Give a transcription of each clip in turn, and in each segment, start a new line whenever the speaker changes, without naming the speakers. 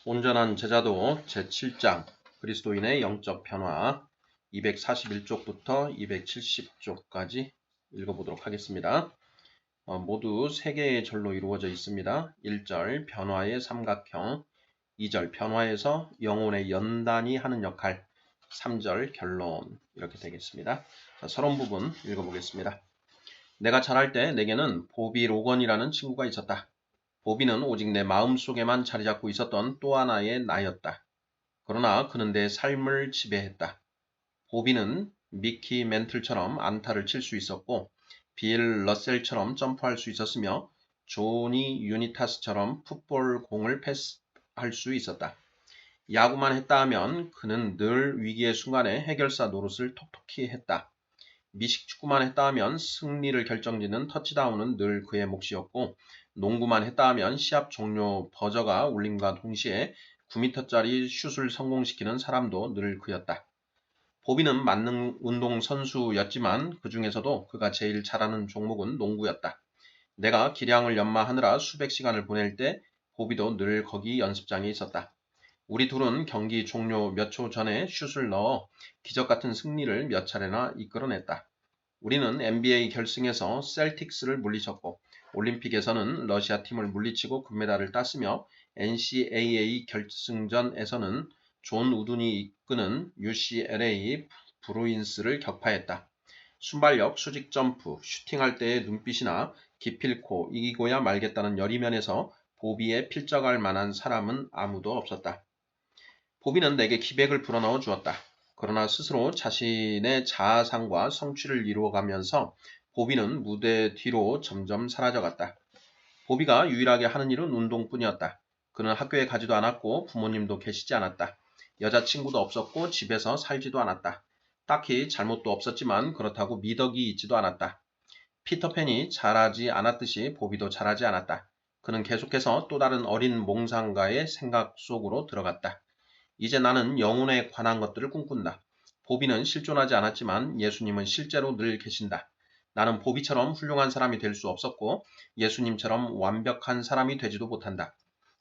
온전한 제자도 제7장 그리스도인의 영적 변화 241쪽부터 270쪽까지 읽어보도록 하겠습니다. 모두 3개의 절로 이루어져 있습니다. 1절 변화의 삼각형, 2절 변화에서 영혼의 연단이 하는 역할, 3절 결론 이렇게 되겠습니다. 서론 부분 읽어보겠습니다. 내가 자랄 때 내게는 보비 로건이라는 친구가 있었다. 보비는 오직 내 마음속에만 자리 잡고 있었던 또 하나의 나였다. 그러나 그는 내 삶을 지배했다. 보비는 미키 멘틀처럼 안타를 칠 수 있었고 빌 러셀처럼 점프할 수 있었으며 조니 유니타스처럼 풋볼 공을 패스할 수 있었다. 야구만 했다 하면 그는 늘 위기의 순간에 해결사 노릇을 톡톡히 했다. 미식축구만 했다 하면 승리를 결정짓는 터치다운은 늘 그의 몫이었고 농구만 했다 하면 시합 종료 버저가 울림과 동시에 9m짜리 슛을 성공시키는 사람도 늘 그였다. 보비는 만능 운동 선수였지만 그 중에서도 그가 제일 잘하는 종목은 농구였다. 내가 기량을 연마하느라 수백 시간을 보낼 때 보비도 늘 거기 연습장에 있었다. 우리 둘은 경기 종료 몇 초 전에 슛을 넣어 기적같은 승리를 몇 차례나 이끌어냈다. 우리는 NBA 결승에서 셀틱스를 물리쳤고 올림픽에서는 러시아 팀을 물리치고 금메달을 땄으며 NCAA 결승전에서는 존 우든이 이끄는 UCLA 브루인스를 격파했다. 순발력, 수직 점프, 슈팅할 때의 눈빛이나 기필코 이기고야 말겠다는 열의면에서 보비에 필적할 만한 사람은 아무도 없었다. 보비는 내게 기백을 불어넣어 주었다. 그러나 스스로 자신의 자아상과 성취를 이루어가면서 보비는 무대 뒤로 점점 사라져갔다. 보비가 유일하게 하는 일은 운동뿐이었다. 그는 학교에 가지도 않았고 부모님도 계시지 않았다. 여자친구도 없었고 집에서 살지도 않았다. 딱히 잘못도 없었지만 그렇다고 미덕이 있지도 않았다. 피터팬이 잘하지 않았듯이 보비도 잘하지 않았다. 그는 계속해서 또 다른 어린 몽상가의 생각 속으로 들어갔다. 이제 나는 영혼에 관한 것들을 꿈꾼다. 보비는 실존하지 않았지만 예수님은 실제로 늘 계신다. 나는 보비처럼 훌륭한 사람이 될 수 없었고 예수님처럼 완벽한 사람이 되지도 못한다.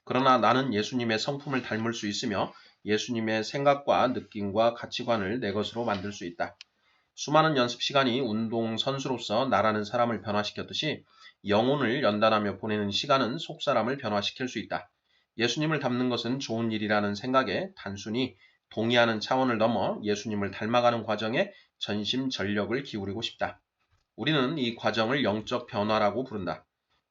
그러나 나는 예수님의 성품을 닮을 수 있으며 예수님의 생각과 느낌과 가치관을 내 것으로 만들 수 있다. 수많은 연습 시간이 운동선수로서 나라는 사람을 변화시켰듯이 영혼을 연단하며 보내는 시간은 속사람을 변화시킬 수 있다. 예수님을 닮는 것은 좋은 일이라는 생각에 단순히 동의하는 차원을 넘어 예수님을 닮아가는 과정에 전심전력을 기울이고 싶다. 우리는 이 과정을 영적 변화라고 부른다.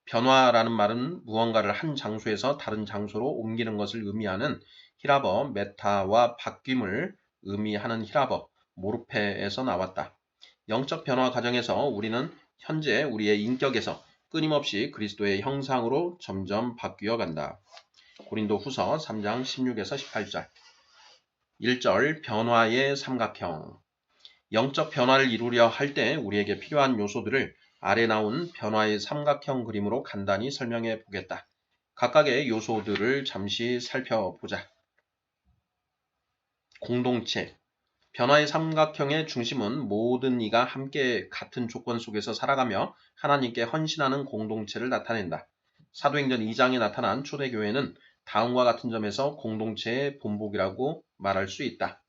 변화라는 말은 무언가를 한 장소에서 다른 장소로 옮기는 것을 의미하는 히라버 메타와 바뀜을 의미하는 히라버 모르페에서 나왔다. 영적 변화 과정에서 우리는 현재 우리의 인격에서 끊임없이 그리스도의 형상으로 점점 바뀌어 간다. 고린도 후서 3장 16에서 18절 1절 변화의 삼각형 영적 변화를 이루려 할 때 우리에게 필요한 요소들을 아래 나온 변화의 삼각형 그림으로 간단히 설명해 보겠다. 각각의 요소들을 잠시 살펴보자. 공동체 변화의 삼각형의 중심은 모든 이가 함께 같은 조건 속에서 살아가며 하나님께 헌신하는 공동체를 나타낸다. 사도행전 2장에 나타난 초대교회는 다음과 같은 점에서 공동체의 본보기라고 말할 수 있다.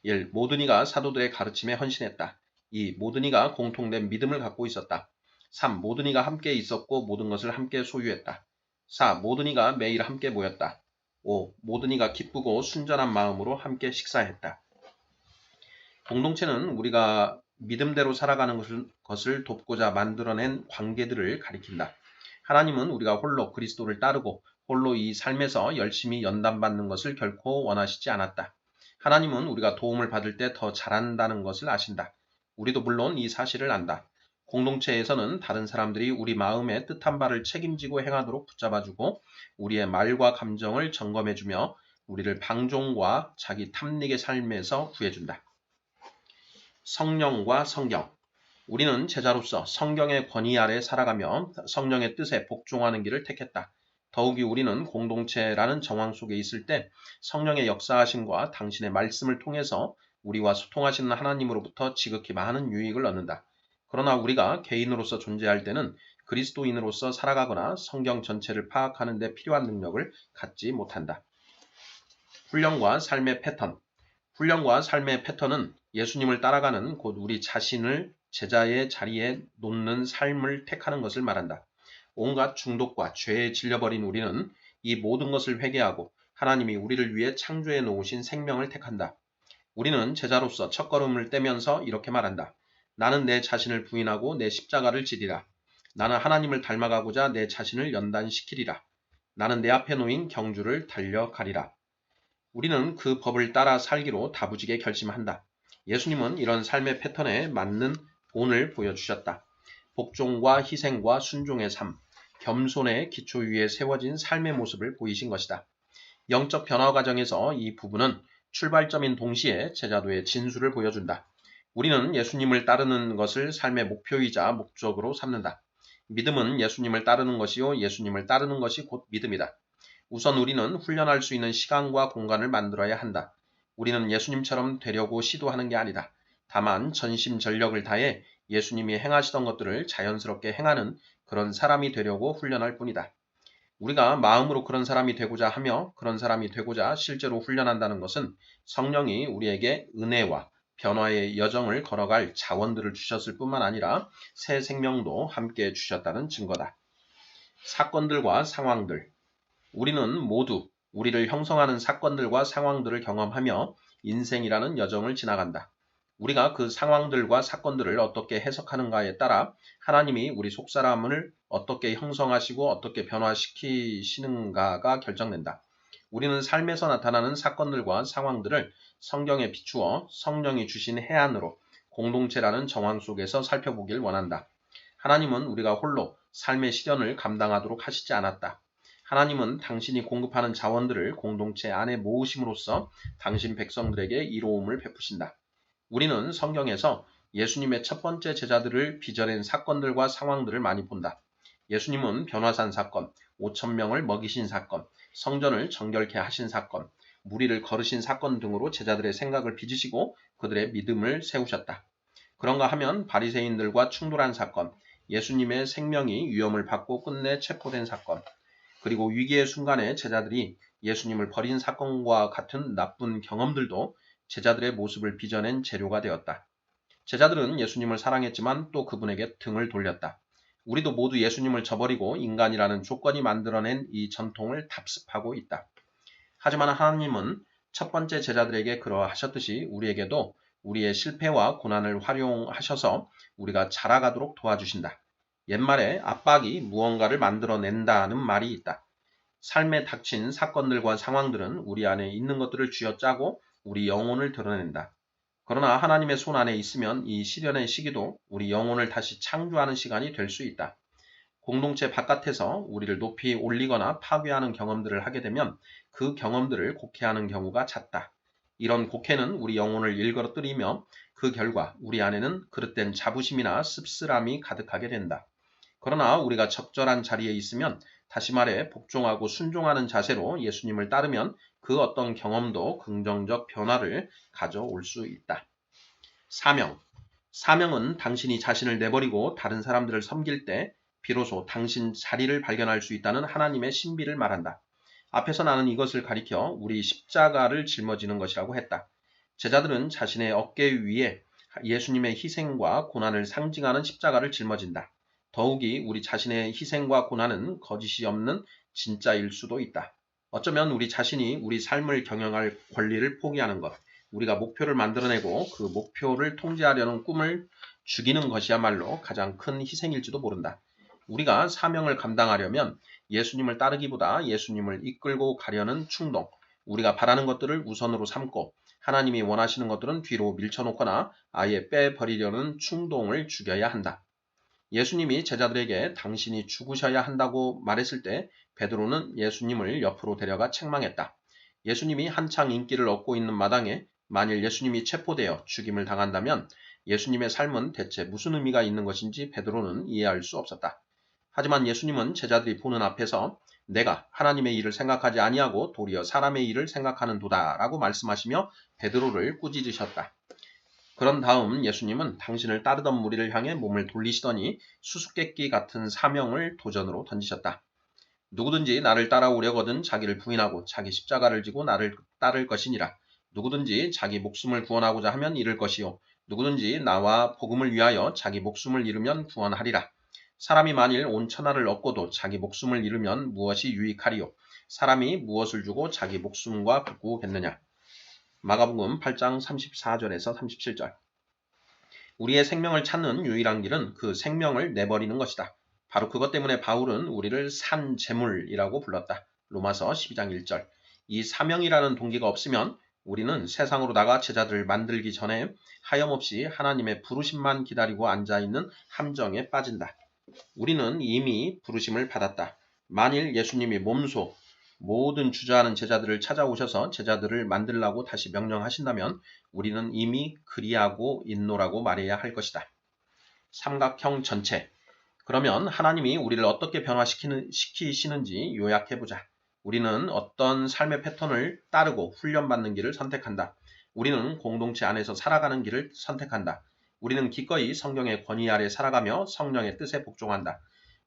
1. 모든 이가 사도들의 가르침에 헌신했다. 2. 모든 이가 공통된 믿음을 갖고 있었다. 3. 모든 이가 함께 있었고 모든 것을 함께 소유했다. 4. 모든 이가 매일 함께 모였다. 5. 모든 이가 기쁘고 순전한 마음으로 함께 식사했다. 공동체는 우리가 믿음대로 살아가는 것을 돕고자 만들어낸 관계들을 가리킨다. 하나님은 우리가 홀로 그리스도를 따르고 홀로 이 삶에서 열심히 연단받는 것을 결코 원하시지 않았다. 하나님은 우리가 도움을 받을 때 더 잘한다는 것을 아신다. 우리도 물론 이 사실을 안다. 공동체에서는 다른 사람들이 우리 마음의 뜻한 바를 책임지고 행하도록 붙잡아주고 우리의 말과 감정을 점검해주며 우리를 방종과 자기 탐닉의 삶에서 구해준다. 성령과 성경 우리는 제자로서 성경의 권위 아래 살아가며 성령의 뜻에 복종하는 길을 택했다. 더욱이 우리는 공동체라는 정황 속에 있을 때 성령의 역사하심과 당신의 말씀을 통해서 우리와 소통하시는 하나님으로부터 지극히 많은 유익을 얻는다. 그러나 우리가 개인으로서 존재할 때는 그리스도인으로서 살아가거나 성경 전체를 파악하는 데 필요한 능력을 갖지 못한다. 훈련과 삶의 패턴. 훈련과 삶의 패턴은 예수님을 따라가는 곧 우리 자신을 제자의 자리에 놓는 삶을 택하는 것을 말한다. 온갖 중독과 죄에 질려버린 우리는 이 모든 것을 회개하고 하나님이 우리를 위해 창조해 놓으신 생명을 택한다. 우리는 제자로서 첫걸음을 떼면서 이렇게 말한다. 나는 내 자신을 부인하고 내 십자가를 지리라. 나는 하나님을 닮아가고자 내 자신을 연단시키리라. 나는 내 앞에 놓인 경주를 달려가리라. 우리는 그 법을 따라 살기로 다부지게 결심한다. 예수님은 이런 삶의 패턴에 맞는 본을 보여주셨다. 복종과 희생과 순종의 삶, 겸손의 기초 위에 세워진 삶의 모습을 보이신 것이다. 영적 변화 과정에서 이 부분은 출발점인 동시에 제자도의 진수를 보여준다. 우리는 예수님을 따르는 것을 삶의 목표이자 목적으로 삼는다. 믿음은 예수님을 따르는 것이요 예수님을 따르는 것이 곧 믿음이다. 우선 우리는 훈련할 수 있는 시간과 공간을 만들어야 한다. 우리는 예수님처럼 되려고 시도하는 게 아니다. 다만 전심전력을 다해 예수님이 행하시던 것들을 자연스럽게 행하는 그런 사람이 되려고 훈련할 뿐이다. 우리가 마음으로 그런 사람이 되고자 하며 그런 사람이 되고자 실제로 훈련한다는 것은 성령이 우리에게 은혜와 변화의 여정을 걸어갈 자원들을 주셨을 뿐만 아니라 새 생명도 함께 주셨다는 증거다. 사건들과 상황들. 우리는 모두 우리를 형성하는 사건들과 상황들을 경험하며 인생이라는 여정을 지나간다. 우리가 그 상황들과 사건들을 어떻게 해석하는가에 따라 하나님이 우리 속사람을 어떻게 형성하시고 어떻게 변화시키시는가가 결정된다. 우리는 삶에서 나타나는 사건들과 상황들을 성경에 비추어 성령이 주신 해안으로 공동체라는 정황 속에서 살펴보길 원한다. 하나님은 우리가 홀로 삶의 시련을 감당하도록 하시지 않았다. 하나님은 당신이 공급하는 자원들을 공동체 안에 모으심으로써 당신 백성들에게 이로움을 베푸신다. 우리는 성경에서 예수님의 첫 번째 제자들을 빚어낸 사건들과 상황들을 많이 본다. 예수님은 변화산 사건, 5,000명을 먹이신 사건, 성전을 정결케 하신 사건, 무리를 거르신 사건 등으로 제자들의 생각을 빚으시고 그들의 믿음을 세우셨다. 그런가 하면 바리새인들과 충돌한 사건, 예수님의 생명이 위험을 받고 끝내 체포된 사건, 그리고 위기의 순간에 제자들이 예수님을 버린 사건과 같은 나쁜 경험들도 제자들의 모습을 빚어낸 재료가 되었다. 제자들은 예수님을 사랑했지만 또 그분에게 등을 돌렸다. 우리도 모두 예수님을 저버리고 인간이라는 조건이 만들어낸 이 전통을 답습하고 있다. 하지만 하나님은 첫 번째 제자들에게 그러하셨듯이 우리에게도 우리의 실패와 고난을 활용하셔서 우리가 자라가도록 도와주신다. 옛말에 압박이 무언가를 만들어낸다는 말이 있다. 삶에 닥친 사건들과 상황들은 우리 안에 있는 것들을 쥐어짜고 우리 영혼을 드러낸다. 그러나 하나님의 손 안에 있으면 이 시련의 시기도 우리 영혼을 다시 창조하는 시간이 될 수 있다. 공동체 바깥에서 우리를 높이 올리거나 파괴하는 경험들을 하게 되면 그 경험들을 곡해하는 경우가 잦다. 이런 곡해는 우리 영혼을 일그러뜨리며 그 결과 우리 안에는 그릇된 자부심이나 씁쓸함이 가득하게 된다. 그러나 우리가 적절한 자리에 있으면 다시 말해 복종하고 순종하는 자세로 예수님을 따르면 그 어떤 경험도 긍정적 변화를 가져올 수 있다. 사명. 사명은 당신이 자신을 내버리고 다른 사람들을 섬길 때 비로소 당신 자리를 발견할 수 있다는 하나님의 신비를 말한다. 앞에서 나는 이것을 가리켜 우리 십자가를 짊어지는 것이라고 했다. 제자들은 자신의 어깨 위에 예수님의 희생과 고난을 상징하는 십자가를 짊어진다. 더욱이 우리 자신의 희생과 고난은 거짓이 없는 진짜일 수도 있다. 어쩌면 우리 자신이 우리 삶을 경영할 권리를 포기하는 것, 우리가 목표를 만들어내고 그 목표를 통제하려는 꿈을 죽이는 것이야말로 가장 큰 희생일지도 모른다. 우리가 사명을 감당하려면 예수님을 따르기보다 예수님을 이끌고 가려는 충동, 우리가 바라는 것들을 우선으로 삼고 하나님이 원하시는 것들은 뒤로 밀쳐놓거나 아예 빼버리려는 충동을 죽여야 한다. 예수님이 제자들에게 당신이 죽으셔야 한다고 말했을 때 베드로는 예수님을 옆으로 데려가 책망했다. 예수님이 한창 인기를 얻고 있는 마당에 만일 예수님이 체포되어 죽임을 당한다면 예수님의 삶은 대체 무슨 의미가 있는 것인지 베드로는 이해할 수 없었다. 하지만 예수님은 제자들이 보는 앞에서 내가 하나님의 일을 생각하지 아니하고 도리어 사람의 일을 생각하는 도다라고 말씀하시며 베드로를 꾸짖으셨다. 그런 다음 예수님은 당신을 따르던 무리를 향해 몸을 돌리시더니 수수께끼 같은 사명을 도전으로 던지셨다. 누구든지 나를 따라오려거든 자기를 부인하고 자기 십자가를 지고 나를 따를 것이니라. 누구든지 자기 목숨을 구원하고자 하면 잃을 것이요 누구든지 나와 복음을 위하여 자기 목숨을 잃으면 구원하리라. 사람이 만일 온 천하를 얻고도 자기 목숨을 잃으면 무엇이 유익하리요? 사람이 무엇을 주고 자기 목숨과 바꾸겠느냐? 마가복음 8장 34절에서 37절. 우리의 생명을 찾는 유일한 길은 그 생명을 내버리는 것이다. 바로 그것 때문에 바울은 우리를 산 제물이라고 불렀다. 로마서 12장 1절. 이 사명이라는 동기가 없으면 우리는 세상으로다가 제자들을 만들기 전에 하염없이 하나님의 부르심만 기다리고 앉아있는 함정에 빠진다. 우리는 이미 부르심을 받았다. 만일 예수님이 몸소 모든 주저하는 제자들을 찾아오셔서 제자들을 만들라고 다시 명령하신다면 우리는 이미 그리하고 있노라고 말해야 할 것이다. 삼각형 전체. 그러면 하나님이 우리를 어떻게 변화시키시는지 요약해보자. 우리는 어떤 삶의 패턴을 따르고 훈련받는 길을 선택한다. 우리는 공동체 안에서 살아가는 길을 선택한다. 우리는 기꺼이 성경의 권위 아래 살아가며 성령의 뜻에 복종한다.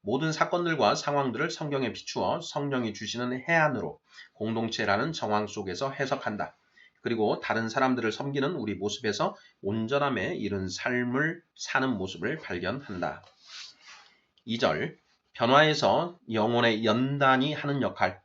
모든 사건들과 상황들을 성경에 비추어 성령이 주시는 해안으로 공동체라는 정황 속에서 해석한다. 그리고 다른 사람들을 섬기는 우리 모습에서 온전함에 이른 삶을 사는 모습을 발견한다. 2절. 변화에서 영혼의 연단이 하는 역할.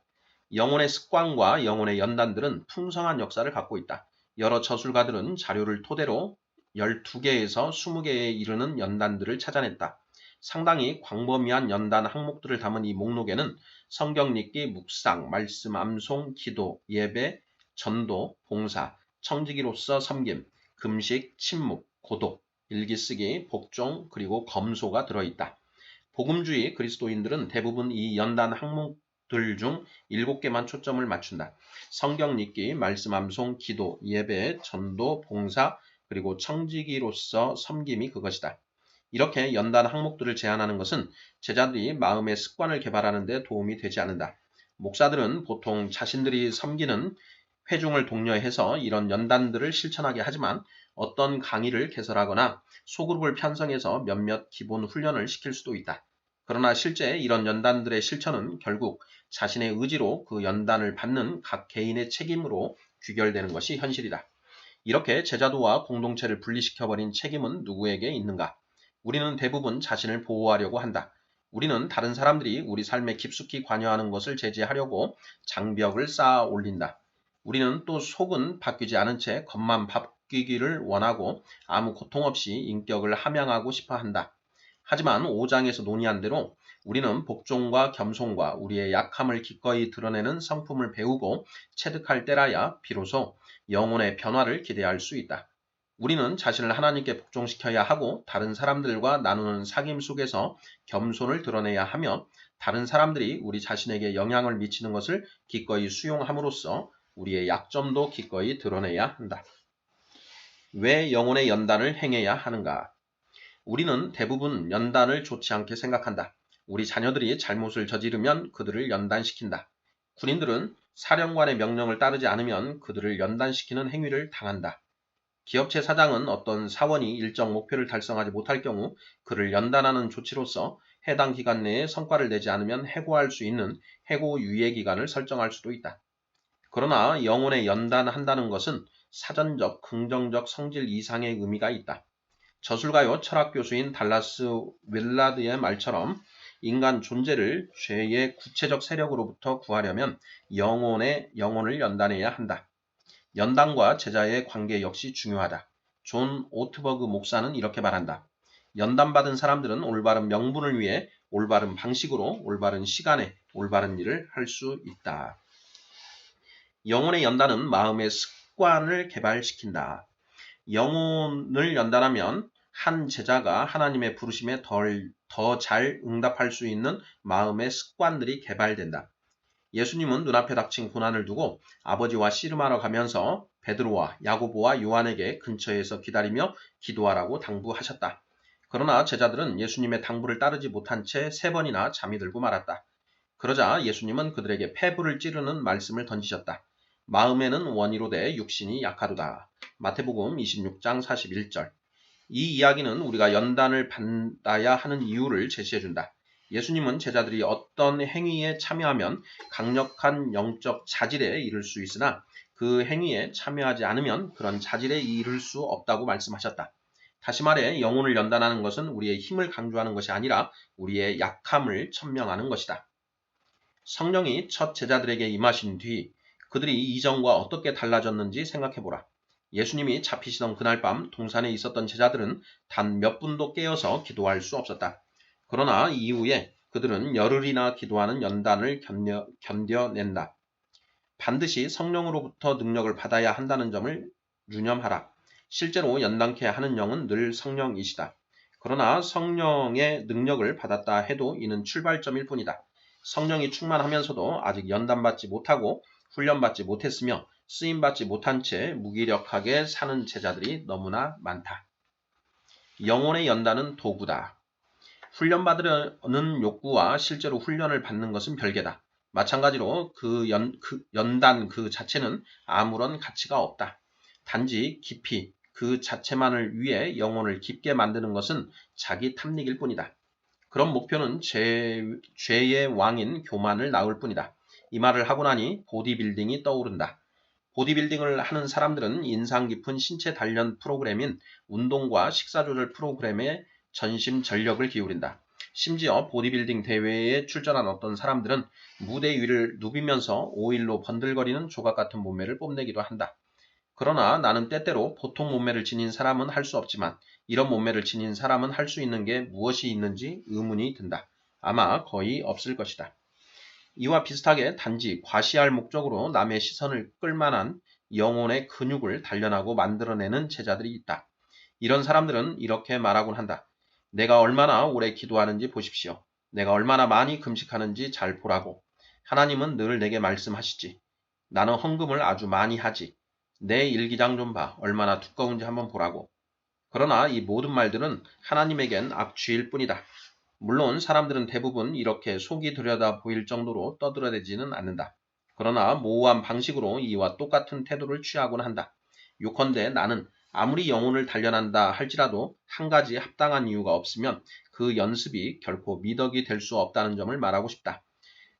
영혼의 습관과 영혼의 연단들은 풍성한 역사를 갖고 있다. 여러 저술가들은 자료를 토대로 12개에서 20개에 이르는 연단들을 찾아냈다. 상당히 광범위한 연단 항목들을 담은 이 목록에는 성경 읽기, 묵상, 말씀 암송, 기도, 예배, 전도, 봉사, 청지기로서 섬김, 금식, 침묵, 고독, 일기쓰기, 복종, 그리고 검소가 들어있다. 복음주의 그리스도인들은 대부분 이 연단 항목들 중 7개만 초점을 맞춘다. 성경 읽기, 말씀 암송, 기도, 예배, 전도, 봉사, 그리고 청지기로서 섬김이 그것이다. 이렇게 연단 항목들을 제안하는 것은 제자들이 마음의 습관을 개발하는 데 도움이 되지 않는다. 목사들은 보통 자신들이 섬기는 회중을 독려해서 이런 연단들을 실천하게 하지만 어떤 강의를 개설하거나 소그룹을 편성해서 몇몇 기본 훈련을 시킬 수도 있다. 그러나 실제 이런 연단들의 실천은 결국 자신의 의지로 그 연단을 받는 각 개인의 책임으로 귀결되는 것이 현실이다. 이렇게 제자도와 공동체를 분리시켜버린 책임은 누구에게 있는가? 우리는 대부분 자신을 보호하려고 한다. 우리는 다른 사람들이 우리 삶에 깊숙이 관여하는 것을 제지하려고 장벽을 쌓아 올린다. 우리는 또 속은 바뀌지 않은 채 겉만 바뀌기를 원하고 아무 고통 없이 인격을 함양하고 싶어 한다. 하지만 5장에서 논의한 대로 우리는 복종과 겸손과 우리의 약함을 기꺼이 드러내는 성품을 배우고 체득할 때라야 비로소 영혼의 변화를 기대할 수 있다. 우리는 자신을 하나님께 복종시켜야 하고 다른 사람들과 나누는 사귐 속에서 겸손을 드러내야 하며 다른 사람들이 우리 자신에게 영향을 미치는 것을 기꺼이 수용함으로써 우리의 약점도 기꺼이 드러내야 한다. 왜 영혼의 연단을 행해야 하는가? 우리는 대부분 연단을 좋지 않게 생각한다. 우리 자녀들이 잘못을 저지르면 그들을 연단시킨다. 군인들은 사령관의 명령을 따르지 않으면 그들을 연단시키는 행위를 당한다. 기업체 사장은 어떤 사원이 일정 목표를 달성하지 못할 경우 그를 연단하는 조치로서 해당 기간 내에 성과를 내지 않으면 해고할 수 있는 해고 유예 기간을 설정할 수도 있다. 그러나 영혼에 연단한다는 것은 사전적 긍정적 성질 이상의 의미가 있다. 저술가요 철학 교수인 달라스 윌라드의 말처럼 인간 존재를 죄의 구체적 세력으로부터 구하려면 영혼을 연단해야 한다. 연단과 제자의 관계 역시 중요하다. 존 오트버그 목사는 이렇게 말한다. 연단받은 사람들은 올바른 명분을 위해 올바른 방식으로 올바른 시간에 올바른 일을 할 수 있다. 영혼의 연단은 마음의 습관을 개발시킨다. 영혼을 연단하면 한 제자가 하나님의 부르심에 더 잘 응답할 수 있는 마음의 습관들이 개발된다. 예수님은 눈앞에 닥친 고난을 두고 아버지와 씨름하러 가면서 베드로와 야고보와 요한에게 근처에서 기다리며 기도하라고 당부하셨다. 그러나 제자들은 예수님의 당부를 따르지 못한 채 3번이나 잠이 들고 말았다. 그러자 예수님은 그들에게 폐부를 찌르는 말씀을 던지셨다. 마음에는 원이로되 육신이 약하도다. 마태복음 26장 41절. 이 이야기는 우리가 연단을 받아야 하는 이유를 제시해준다. 예수님은 제자들이 어떤 행위에 참여하면 강력한 영적 자질에 이를 수 있으나 그 행위에 참여하지 않으면 그런 자질에 이를 수 없다고 말씀하셨다. 다시 말해 영혼을 연단하는 것은 우리의 힘을 강조하는 것이 아니라 우리의 약함을 천명하는 것이다. 성령이 첫 제자들에게 임하신 뒤 그들이 이전과 어떻게 달라졌는지 생각해보라. 예수님이 잡히시던 그날 밤 동산에 있었던 제자들은 단 몇 분도 깨어서 기도할 수 없었다. 그러나 이후에 그들은 열흘이나 기도하는 연단을 견뎌낸다. 반드시 성령으로부터 능력을 받아야 한다는 점을 유념하라. 실제로 연단케 하는 영은 늘 성령이시다. 그러나 성령의 능력을 받았다 해도 이는 출발점일 뿐이다. 성령이 충만하면서도 아직 연단받지 못하고 훈련받지 못했으며 쓰임받지 못한 채 무기력하게 사는 제자들이 너무나 많다. 영혼의 연단은 도구다. 훈련받으려는 욕구와 실제로 훈련을 받는 것은 별개다. 마찬가지로 연단 그 자체는 아무런 가치가 없다. 단지 깊이 그 자체만을 위해 영혼을 깊게 만드는 것은 자기 탐닉일 뿐이다. 그런 목표는 죄의 왕인 교만을 낳을 뿐이다. 이 말을 하고 나니 보디빌딩이 떠오른다. 보디빌딩을 하는 사람들은 인상 깊은 신체 단련 프로그램인 운동과 식사 조절 프로그램에 전심 전력을 기울인다. 심지어 보디빌딩 대회에 출전한 어떤 사람들은 무대 위를 누비면서 오일로 번들거리는 조각 같은 몸매를 뽐내기도 한다. 그러나 나는 때때로 보통 몸매를 지닌 사람은 할 수 없지만 이런 몸매를 지닌 사람은 할 수 있는 게 무엇이 있는지 의문이 든다. 아마 거의 없을 것이다. 이와 비슷하게 단지 과시할 목적으로 남의 시선을 끌만한 영혼의 근육을 단련하고 만들어내는 제자들이 있다. 이런 사람들은 이렇게 말하곤 한다. 내가 얼마나 오래 기도하는지 보십시오. 내가 얼마나 많이 금식하는지 잘 보라고. 하나님은 늘 내게 말씀하시지. 나는 헌금을 아주 많이 하지. 내 일기장 좀 봐. 얼마나 두꺼운지 한번 보라고. 그러나 이 모든 말들은 하나님에겐 악취일 뿐이다. 물론 사람들은 대부분 이렇게 속이 들여다 보일 정도로 떠들어대지는 않는다. 그러나 모호한 방식으로 이와 똑같은 태도를 취하곤 한다. 요컨대 나는 아무리 영혼을 단련한다 할지라도 한 가지 합당한 이유가 없으면 그 연습이 결코 미덕이 될 수 없다는 점을 말하고 싶다.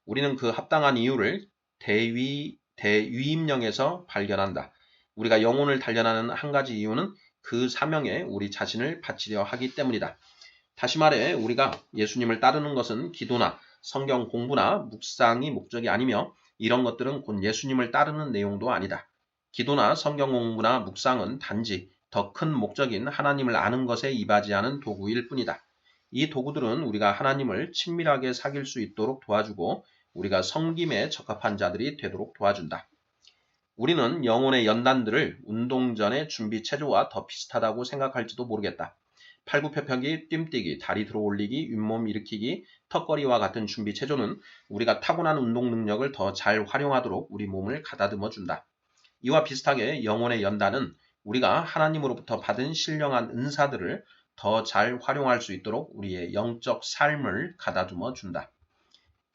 우리는 그 합당한 이유를 대위임령에서 발견한다. 우리가 영혼을 단련하는 한 가지 이유는 그 사명에 우리 자신을 바치려 하기 때문이다. 다시 말해 우리가 예수님을 따르는 것은 기도나 성경 공부나 묵상이 목적이 아니며 이런 것들은 곧 예수님을 따르는 내용도 아니다. 기도나 성경 공부나 묵상은 단지 더 큰 목적인 하나님을 아는 것에 이바지하는 도구일 뿐이다. 이 도구들은 우리가 하나님을 친밀하게 사귈 수 있도록 도와주고 우리가 섬김에 적합한 자들이 되도록 도와준다. 우리는 영혼의 연단들을 운동 전의 준비 체조와 더 비슷하다고 생각할지도 모르겠다. 팔굽혀펴기, 뜀뛰기, 다리 들어올리기, 윗몸 일으키기, 턱걸이와 같은 준비 체조는 우리가 타고난 운동 능력을 더 잘 활용하도록 우리 몸을 가다듬어 준다. 이와 비슷하게 영혼의 연단은 우리가 하나님으로부터 받은 신령한 은사들을 더 잘 활용할 수 있도록 우리의 영적 삶을 가다듬어 준다.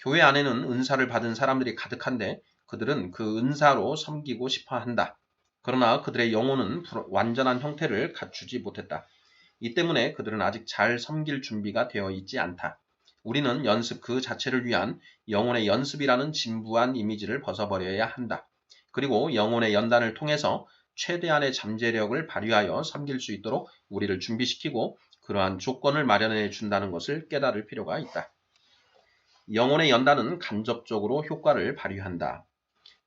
교회 안에는 은사를 받은 사람들이 가득한데 그들은 그 은사로 섬기고 싶어 한다. 그러나 그들의 영혼은 완전한 형태를 갖추지 못했다. 이 때문에 그들은 아직 잘 섬길 준비가 되어 있지 않다. 우리는 연습 그 자체를 위한 영혼의 연습이라는 진부한 이미지를 벗어버려야 한다. 그리고 영혼의 연단을 통해서 최대한의 잠재력을 발휘하여 섬길 수 있도록 우리를 준비시키고 그러한 조건을 마련해 준다는 것을 깨달을 필요가 있다. 영혼의 연단은 간접적으로 효과를 발휘한다.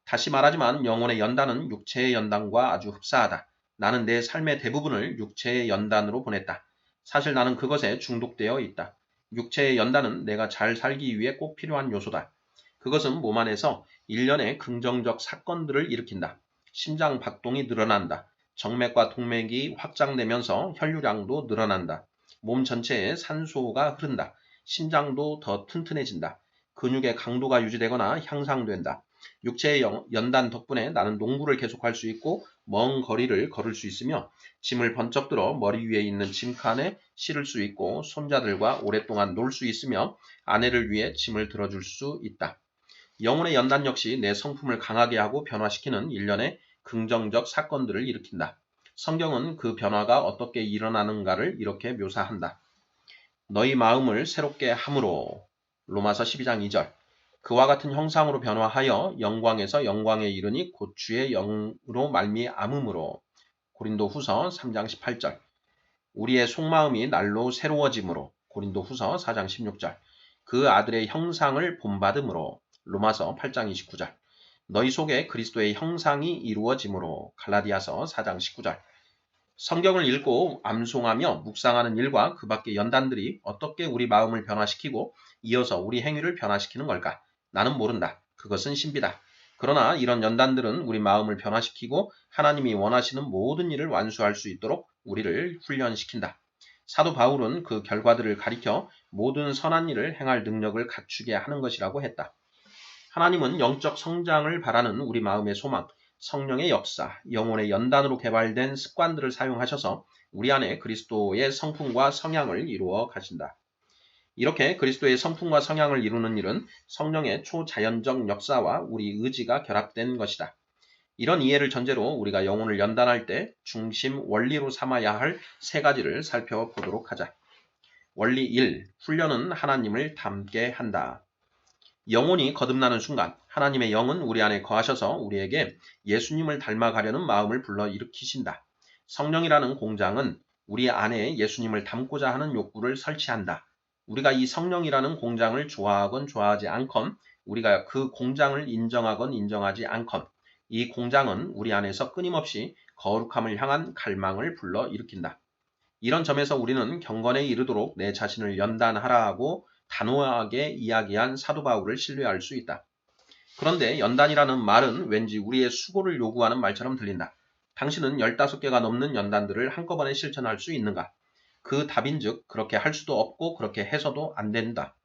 다시 말하지만 영혼의 연단은 육체의 연단과 아주 흡사하다. 나는 내 삶의 대부분을 육체의 연단으로 보냈다. 사실 나는 그것에 중독되어 있다. 육체의 연단은 내가 잘 살기 위해 꼭 필요한 요소다. 그것은 몸 안에서 일련의 긍정적 사건들을 일으킨다. 심장 박동이 늘어난다. 정맥과 동맥이 확장되면서 혈류량도 늘어난다. 몸 전체에 산소가 흐른다. 심장도 더 튼튼해진다. 근육의 강도가 유지되거나 향상된다. 육체의 연단 덕분에 나는 농구를 계속할 수 있고 먼 거리를 걸을 수 있으며 짐을 번쩍 들어 머리 위에 있는 짐칸에 실을 수 있고 손자들과 오랫동안 놀 수 있으며 아내를 위해 짐을 들어줄 수 있다. 영혼의 연단 역시 내 성품을 강하게 하고 변화시키는 일련의 긍정적 사건들을 일으킨다. 성경은 그 변화가 어떻게 일어나는가를 이렇게 묘사한다. 너희 마음을 새롭게 함으로 로마서 12장 2절. 그와 같은 형상으로 변화하여 영광에서 영광에 이르니 곧 주의 영으로 말미암음으로. 고린도후서 3장 18절. 우리의 속마음이 날로 새로워짐으로. 고린도후서 4장 16절. 그 아들의 형상을 본받음으로. 로마서 8장 29절. 너희 속에 그리스도의 형상이 이루어짐으로. 갈라디아서 4장 19절. 성경을 읽고 암송하며 묵상하는 일과 그 밖의 연단들이 어떻게 우리 마음을 변화시키고 이어서 우리 행위를 변화시키는 걸까? 나는 모른다. 그것은 신비다. 그러나 이런 연단들은 우리 마음을 변화시키고 하나님이 원하시는 모든 일을 완수할 수 있도록 우리를 훈련시킨다. 사도 바울은 그 결과들을 가리켜 모든 선한 일을 행할 능력을 갖추게 하는 것이라고 했다. 하나님은 영적 성장을 바라는 우리 마음의 소망, 성령의 역사, 영혼의 연단으로 개발된 습관들을 사용하셔서 우리 안에 그리스도의 성품과 성향을 이루어 가신다. 이렇게 그리스도의 성품과 성향을 이루는 일은 성령의 초자연적 역사와 우리 의지가 결합된 것이다. 이런 이해를 전제로 우리가 영혼을 연단할 때 중심 원리로 삼아야 할 세 가지를 살펴보도록 하자. 원리 1. 훈련은 하나님을 닮게 한다. 영혼이 거듭나는 순간 하나님의 영은 우리 안에 거하셔서 우리에게 예수님을 닮아가려는 마음을 불러일으키신다. 성령이라는 공장은 우리 안에 예수님을 닮고자 하는 욕구를 설치한다. 우리가 이 성령이라는 공장을 좋아하건 좋아하지 않건, 우리가 그 공장을 인정하건 인정하지 않건, 이 공장은 우리 안에서 끊임없이 거룩함을 향한 갈망을 불러일으킨다. 이런 점에서 우리는 경건에 이르도록 내 자신을 연단하라고 단호하게 이야기한 사도 바울을 신뢰할 수 있다. 그런데 연단이라는 말은 왠지 우리의 수고를 요구하는 말처럼 들린다. 당신은 15개가 넘는 연단들을 한꺼번에 실천할 수 있는가? 그 답인즉 그렇게 할 수도 없고 그렇게 해서도 안 된다.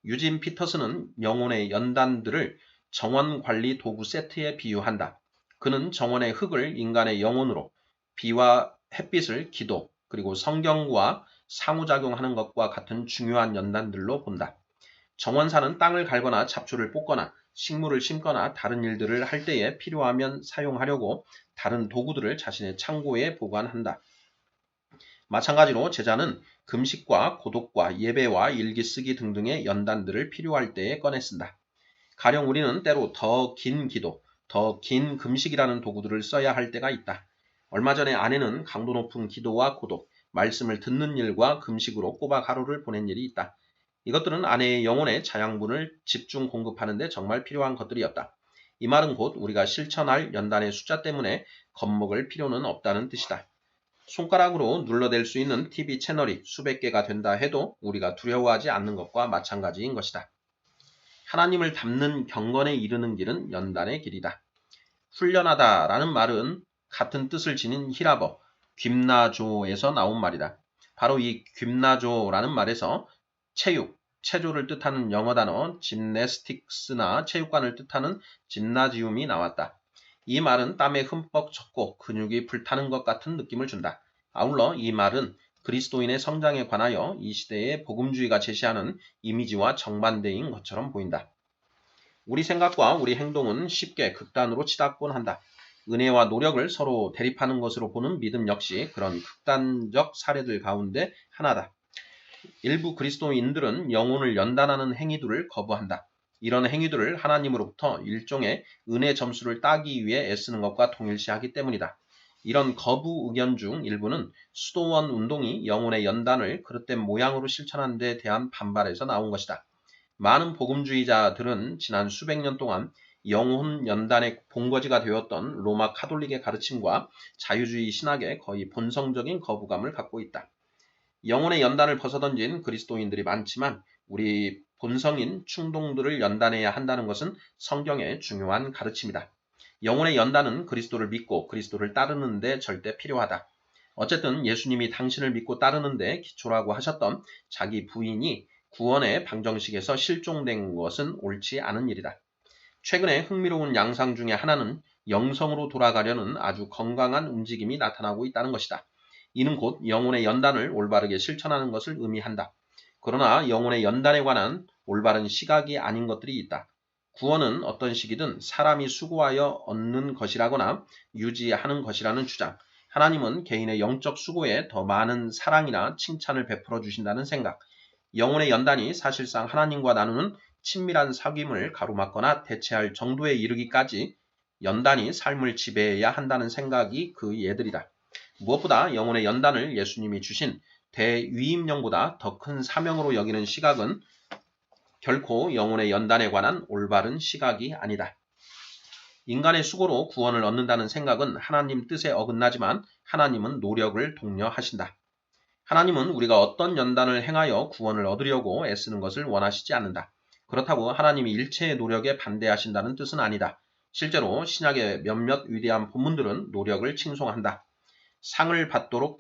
유진 피터스는 영혼의 연단들을 정원관리 도구 세트에 비유한다. 그는 정원의 흙을 인간의 영혼으로, 비와 햇빛을 기도, 그리고 성경과 상호작용하는 것과 같은 중요한 연단들로 본다. 정원사는 땅을 갈거나 잡초를 뽑거나 식물을 심거나 다른 일들을 할 때에 필요하면 사용하려고 다른 도구들을 자신의 창고에 보관한다. 마찬가지로 제자는 금식과 고독과 예배와 일기 쓰기 등등의 연단들을 필요할 때에 꺼내 쓴다. 가령 우리는 때로 더 긴 기도, 더 긴 금식이라는 도구들을 써야 할 때가 있다. 얼마 전에 아내는 강도 높은 기도와 고독, 말씀을 듣는 일과 금식으로 꼬박 하루를 보낸 일이 있다. 이것들은 아내의 영혼에 자양분을 집중 공급하는 데 정말 필요한 것들이었다. 이 말은 곧 우리가 실천할 연단의 숫자 때문에 겁먹을 필요는 없다는 뜻이다. 손가락으로 눌러댈 수 있는 TV 채널이 수백 개가 된다 해도 우리가 두려워하지 않는 것과 마찬가지인 것이다. 하나님을 닮는 경건에 이르는 길은 연단의 길이다. 훈련하다 라는 말은 같은 뜻을 지닌 히라버, 그나조에서 나온 말이다. 바로 이 그나조라는 말에서 체육, 체조를 뜻하는 영어 단어 짐네스틱스나 체육관을 뜻하는 짐나지움이 나왔다. 이 말은 땀에 흠뻑 젖고 근육이 불타는 것 같은 느낌을 준다. 아울러 이 말은 그리스도인의 성장에 관하여 이 시대의 복음주의가 제시하는 이미지와 정반대인 것처럼 보인다. 우리 생각과 우리 행동은 쉽게 극단으로 치닫곤 한다. 은혜와 노력을 서로 대립하는 것으로 보는 믿음 역시 그런 극단적 사례들 가운데 하나다. 일부 그리스도인들은 영혼을 연단하는 행위들을 거부한다. 이런 행위들을 하나님으로부터 일종의 은혜 점수를 따기 위해 애쓰는 것과 동일시하기 때문이다. 이런 거부 의견 중 일부는 수도원 운동이 영혼의 연단을 그릇된 모양으로 실천하는 데 대한 반발에서 나온 것이다. 많은 복음주의자들은 지난 수백 년 동안 영혼 연단의 본거지가 되었던 로마 카톨릭의 가르침과 자유주의 신학에 거의 본성적인 거부감을 갖고 있다. 영혼의 연단을 벗어던진 그리스도인들이 많지만 우리 본성인 충동들을 연단해야 한다는 것은 성경의 중요한 가르침이다. 영혼의 연단은 그리스도를 믿고 그리스도를 따르는 데 절대 필요하다. 어쨌든 예수님이 당신을 믿고 따르는 데 기초라고 하셨던 자기 부인이 구원의 방정식에서 실종된 것은 옳지 않은 일이다. 최근에 흥미로운 양상 중에 하나는 영성으로 돌아가려는 아주 건강한 움직임이 나타나고 있다는 것이다. 이는 곧 영혼의 연단을 올바르게 실천하는 것을 의미한다. 그러나 영혼의 연단에 관한 올바른 시각이 아닌 것들이 있다. 구원은 어떤 식이든 사람이 수고하여 얻는 것이라거나 유지하는 것이라는 주장, 하나님은 개인의 영적 수고에 더 많은 사랑이나 칭찬을 베풀어 주신다는 생각, 영혼의 연단이 사실상 하나님과 나누는 친밀한 사귐을 가로막거나 대체할 정도에 이르기까지 연단이 삶을 지배해야 한다는 생각이 그 예들이다. 무엇보다 영혼의 연단을 예수님이 주신 대위임령보다 더 큰 사명으로 여기는 시각은 결코 영혼의 연단에 관한 올바른 시각이 아니다. 인간의 수고로 구원을 얻는다는 생각은 하나님 뜻에 어긋나지만 하나님은 노력을 독려하신다. 하나님은 우리가 어떤 연단을 행하여 구원을 얻으려고 애쓰는 것을 원하시지 않는다. 그렇다고 하나님이 일체의 노력에 반대하신다는 뜻은 아니다. 실제로 신약의 몇몇 위대한 본문들은 노력을 칭송한다. 상을 받도록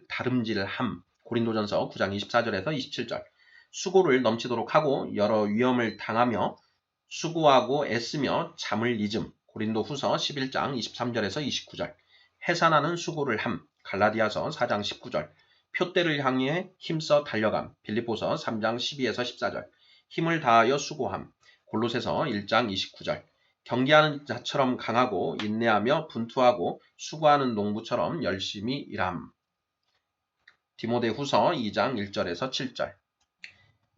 다름질함. 고린도전서 9장 24절에서 27절. 수고를 넘치도록 하고 여러 위험을 당하며 수고하고 애쓰며 잠을 잊음. 고린도후서 11장 23절에서 29절. 해산하는 수고를 함. 갈라디아서 4장 19절. 표대를 향해 힘써 달려감. 빌립보서 3장 12에서 14절. 힘을 다하여 수고함. 골로새서 1장 29절. 경계하는 자처럼 강하고 인내하며 분투하고 수고하는 농부처럼 열심히 일함. 디모데후서 2장 1절에서 7절.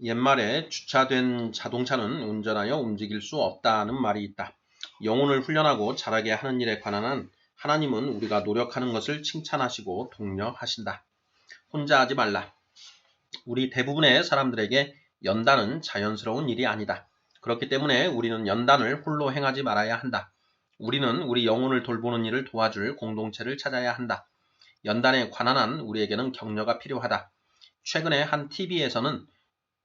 옛말에 주차된 자동차는 운전하여 움직일 수 없다는 말이 있다. 영혼을 훈련하고 자라게 하는 일에 관한 한 하나님은 우리가 노력하는 것을 칭찬하시고 독려하신다. 혼자 하지 말라. 우리 대부분의 사람들에게 연단은 자연스러운 일이 아니다. 그렇기 때문에 우리는 연단을 홀로 행하지 말아야 한다. 우리는 우리 영혼을 돌보는 일을 도와줄 공동체를 찾아야 한다. 연단에 관한 한 우리에게는 격려가 필요하다. 최근에 한 TV에서는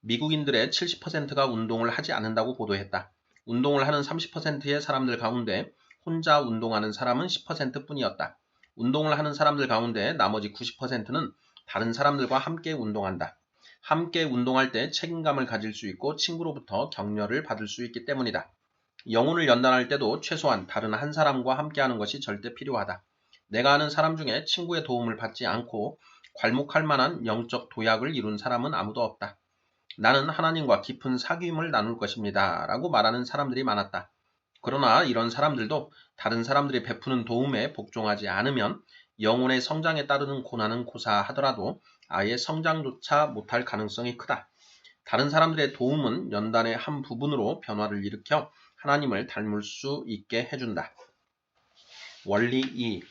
미국인들의 70%가 운동을 하지 않는다고 보도했다. 운동을 하는 30%의 사람들 가운데 혼자 운동하는 사람은 10%뿐이었다. 운동을 하는 사람들 가운데 나머지 90%는 다른 사람들과 함께 운동한다. 함께 운동할 때 책임감을 가질 수 있고 친구로부터 격려를 받을 수 있기 때문이다. 영혼을 연단할 때도 최소한 다른 한 사람과 함께하는 것이 절대 필요하다. 내가 아는 사람 중에 친구의 도움을 받지 않고 괄목할 만한 영적 도약을 이룬 사람은 아무도 없다. 나는 하나님과 깊은 사귐을 나눌 것입니다. 라고 말하는 사람들이 많았다. 그러나 이런 사람들도 다른 사람들이 베푸는 도움에 복종하지 않으면 영혼의 성장에 따르는 고난은 고사하더라도 아예 성장조차 못할 가능성이 크다. 다른 사람들의 도움은 연단의 한 부분으로 변화를 일으켜 하나님을 닮을 수 있게 해준다. 원리 2.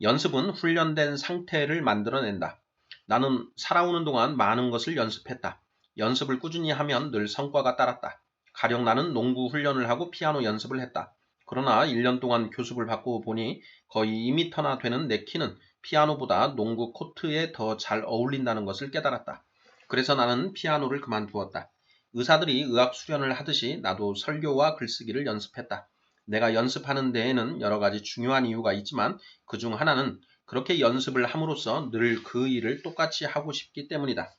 연습은 훈련된 상태를 만들어낸다. 나는 살아오는 동안 많은 것을 연습했다. 연습을 꾸준히 하면 늘 성과가 따랐다. 가령 나는 농구 훈련을 하고 피아노 연습을 했다. 그러나 1년 동안 교습을 받고 보니 거의 2m나 되는 내 키는 피아노보다 농구 코트에 더 잘 어울린다는 것을 깨달았다. 그래서 나는 피아노를 그만두었다. 의사들이 의학 수련을 하듯이 나도 설교와 글쓰기를 연습했다. 내가 연습하는 데에는 여러 가지 중요한 이유가 있지만 그중 하나는 그렇게 연습을 함으로써 늘 그 일을 똑같이 하고 싶기 때문이다.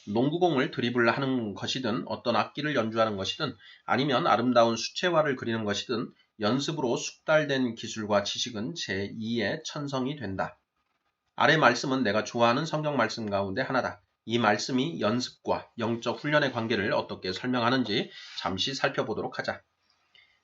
농구공을 드리블하는 것이든 어떤 악기를 연주하는 것이든 아니면 아름다운 수채화를 그리는 것이든 연습으로 숙달된 기술과 지식은 제2의 천성이 된다. 아래 말씀은 내가 좋아하는 성경 말씀 가운데 하나다. 이 말씀이 연습과 영적 훈련의 관계를 어떻게 설명하는지 잠시 살펴보도록 하자.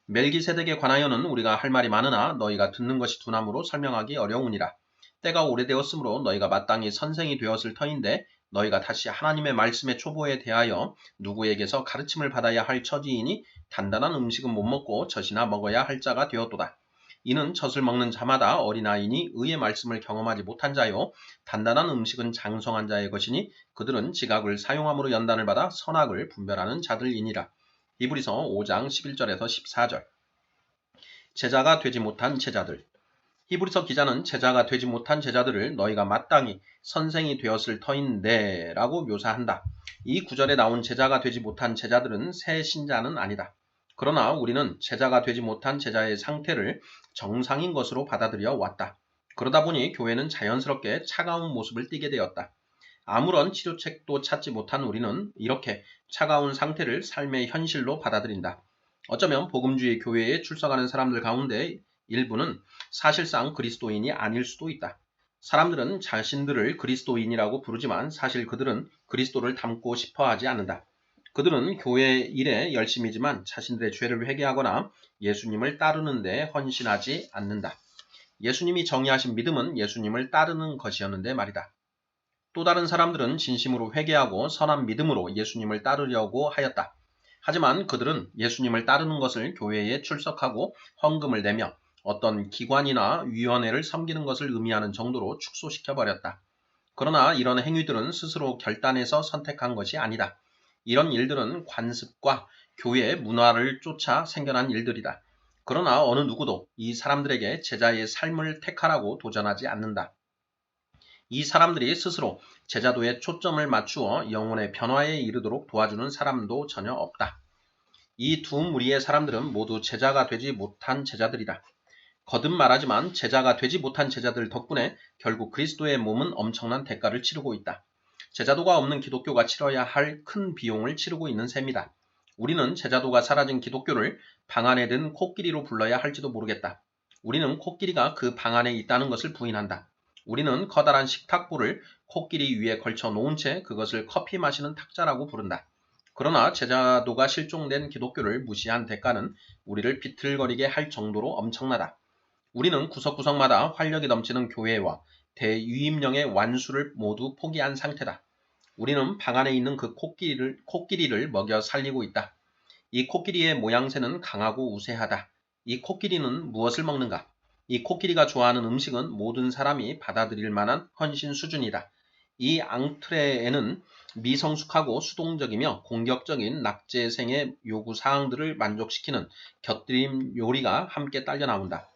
멜기세덱에 관하여는 우리가 할 말이 많으나 너희가 듣는 것이 둔함으로 설명하기 어려우니라. 때가 오래되었으므로 너희가 마땅히 선생이 되었을 터인데 너희가 다시 하나님의 말씀의 초보에 대하여 누구에게서 가르침을 받아야 할 처지이니 단단한 음식은 못 먹고 젖이나 먹어야 할 자가 되었도다. 이는 젖을 먹는 자마다 어린아이니 의의 말씀을 경험하지 못한 자요 단단한 음식은 장성한 자의 것이니 그들은 지각을 사용함으로 연단을 받아 선악을 분별하는 자들이니라. 히브리서 5장 11절에서 14절. 제자가 되지 못한 제자들. 히브리서 기자는 제자가 되지 못한 제자들을 너희가 마땅히 선생이 되었을 터인데 라고 묘사한다. 이 구절에 나온 제자가 되지 못한 제자들은 새 신자는 아니다. 그러나 우리는 제자가 되지 못한 제자의 상태를 정상인 것으로 받아들여 왔다. 그러다 보니 교회는 자연스럽게 차가운 모습을 띠게 되었다. 아무런 치료책도 찾지 못한 우리는 이렇게 차가운 상태를 삶의 현실로 받아들인다. 어쩌면 복음주의 교회에 출석하는 사람들 가운데 일부는 사실상 그리스도인이 아닐 수도 있다. 사람들은 자신들을 그리스도인이라고 부르지만 사실 그들은 그리스도를 닮고 싶어 하지 않는다. 그들은 교회 일에 열심이지만 자신들의 죄를 회개하거나 예수님을 따르는 데 헌신하지 않는다. 예수님이 정의하신 믿음은 예수님을 따르는 것이었는데 말이다. 또 다른 사람들은 진심으로 회개하고 선한 믿음으로 예수님을 따르려고 하였다. 하지만 그들은 예수님을 따르는 것을 교회에 출석하고 헌금을 내며 어떤 기관이나 위원회를 섬기는 것을 의미하는 정도로 축소시켜버렸다. 그러나 이런 행위들은 스스로 결단해서 선택한 것이 아니다. 이런 일들은 관습과 교회의 문화를 쫓아 생겨난 일들이다. 그러나 어느 누구도 이 사람들에게 제자의 삶을 택하라고 도전하지 않는다. 이 사람들이 스스로 제자도에 초점을 맞추어 영혼의 변화에 이르도록 도와주는 사람도 전혀 없다. 이 두 무리의 사람들은 모두 제자가 되지 못한 제자들이다. 거듭 말하지만 제자가 되지 못한 제자들 덕분에 결국 그리스도의 몸은 엄청난 대가를 치르고 있다. 제자도가 없는 기독교가 치러야 할 큰 비용을 치르고 있는 셈이다. 우리는 제자도가 사라진 기독교를 방 안에 든 코끼리로 불러야 할지도 모르겠다. 우리는 코끼리가 그 방 안에 있다는 것을 부인한다. 우리는 커다란 식탁보를 코끼리 위에 걸쳐 놓은 채 그것을 커피 마시는 탁자라고 부른다. 그러나 제자도가 실종된 기독교를 무시한 대가는 우리를 비틀거리게 할 정도로 엄청나다. 우리는 구석구석마다 활력이 넘치는 교회와 대유임령의 완수를 모두 포기한 상태다. 우리는 방 안에 있는 그 코끼리를 먹여 살리고 있다. 이 코끼리의 모양새는 강하고 우세하다. 이 코끼리는 무엇을 먹는가? 이 코끼리가 좋아하는 음식은 모든 사람이 받아들일 만한 헌신 수준이다. 이 앙트레에는 미성숙하고 수동적이며 공격적인 낙제생의 요구사항들을 만족시키는 곁들임 요리가 함께 딸려 나온다.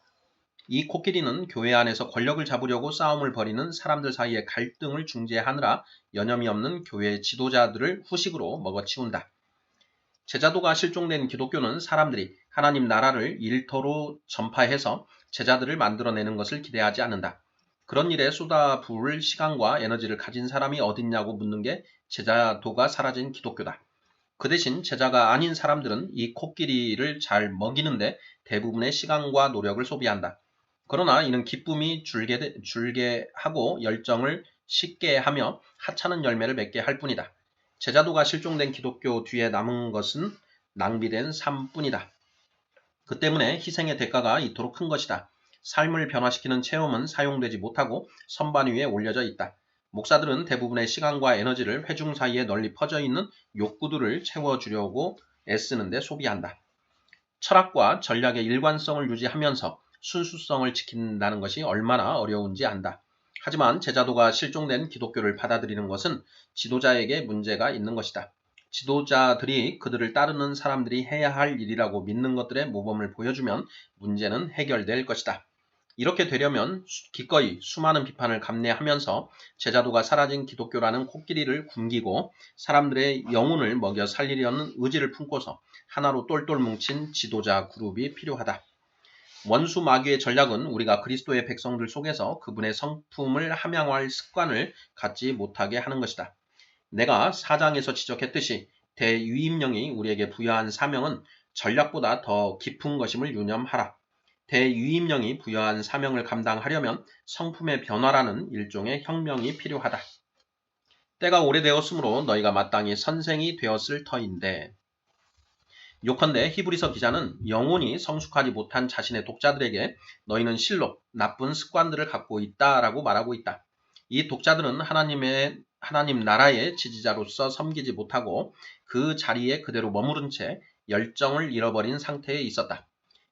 이 코끼리는 교회 안에서 권력을 잡으려고 싸움을 벌이는 사람들 사이의 갈등을 중재하느라 여념이 없는 교회 지도자들을 후식으로 먹어치운다. 제자도가 실종된 기독교는 사람들이 하나님 나라를 일터로 전파해서 제자들을 만들어내는 것을 기대하지 않는다. 그런 일에 쏟아부을 시간과 에너지를 가진 사람이 어딨냐고 묻는 게 제자도가 사라진 기독교다. 그 대신 제자가 아닌 사람들은 이 코끼리를 잘 먹이는데 대부분의 시간과 노력을 소비한다. 그러나 이는 기쁨이 줄게 하고 열정을 식게 하며 하찮은 열매를 맺게 할 뿐이다. 제자도가 실종된 기독교 뒤에 남은 것은 낭비된 삶뿐이다. 그 때문에 희생의 대가가 이토록 큰 것이다. 삶을 변화시키는 체험은 사용되지 못하고 선반 위에 올려져 있다. 목사들은 대부분의 시간과 에너지를 회중 사이에 널리 퍼져 있는 욕구들을 채워주려고 애쓰는데 소비한다. 철학과 전략의 일관성을 유지하면서 순수성을 지킨다는 것이 얼마나 어려운지 안다. 하지만 제자도가 실종된 기독교를 받아들이는 것은 지도자에게 문제가 있는 것이다. 지도자들이 그들을 따르는 사람들이 해야 할 일이라고 믿는 것들의 모범을 보여주면 문제는 해결될 것이다. 이렇게 되려면 기꺼이 수많은 비판을 감내하면서 제자도가 사라진 기독교라는 코끼리를 굶기고 사람들의 영혼을 먹여 살리려는 의지를 품고서 하나로 똘똘 뭉친 지도자 그룹이 필요하다. 원수 마귀의 전략은 우리가 그리스도의 백성들 속에서 그분의 성품을 함양할 습관을 갖지 못하게 하는 것이다. 내가 4장에서 지적했듯이 대유임령이 우리에게 부여한 사명은 전략보다 더 깊은 것임을 유념하라. 대유임령이 부여한 사명을 감당하려면 성품의 변화라는 일종의 혁명이 필요하다. 때가 오래되었으므로 너희가 마땅히 선생이 되었을 터인데 요컨대 히브리서 기자는 영혼이 성숙하지 못한 자신의 독자들에게 너희는 실로 나쁜 습관들을 갖고 있다라고 말하고 있다. 이 독자들은 하나님 나라의 지지자로서 섬기지 못하고 그 자리에 그대로 머무른 채 열정을 잃어버린 상태에 있었다.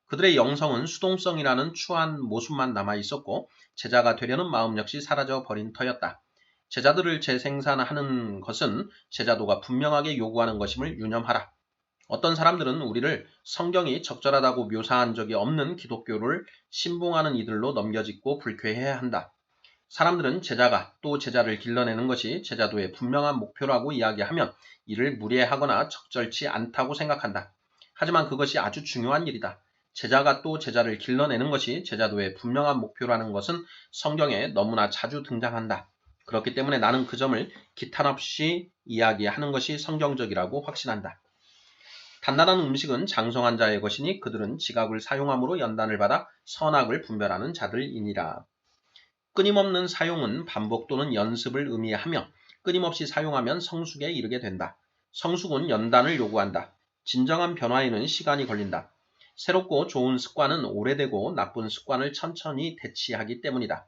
그들의 영성은 수동성이라는 추한 모습만 남아 있었고 제자가 되려는 마음 역시 사라져 버린 터였다. 제자들을 재생산하는 것은 제자도가 분명하게 요구하는 것임을 유념하라. 어떤 사람들은 우리를 성경이 적절하다고 묘사한 적이 없는 기독교를 신봉하는 이들로 넘겨짚고 불쾌해한다. 사람들은 제자가 또 제자를 길러내는 것이 제자도의 분명한 목표라고 이야기하면 이를 무례하거나 적절치 않다고 생각한다. 하지만 그것이 아주 중요한 일이다. 제자가 또 제자를 길러내는 것이 제자도의 분명한 목표라는 것은 성경에 너무나 자주 등장한다. 그렇기 때문에 나는 그 점을 기탄 없이 이야기하는 것이 성경적이라고 확신한다. 단단한 음식은 장성한 자의 것이니 그들은 지각을 사용함으로 연단을 받아 선악을 분별하는 자들이니라. 끊임없는 사용은 반복 또는 연습을 의미하며 끊임없이 사용하면 성숙에 이르게 된다. 성숙은 연단을 요구한다. 진정한 변화에는 시간이 걸린다. 새롭고 좋은 습관은 오래되고 나쁜 습관을 천천히 대치하기 때문이다.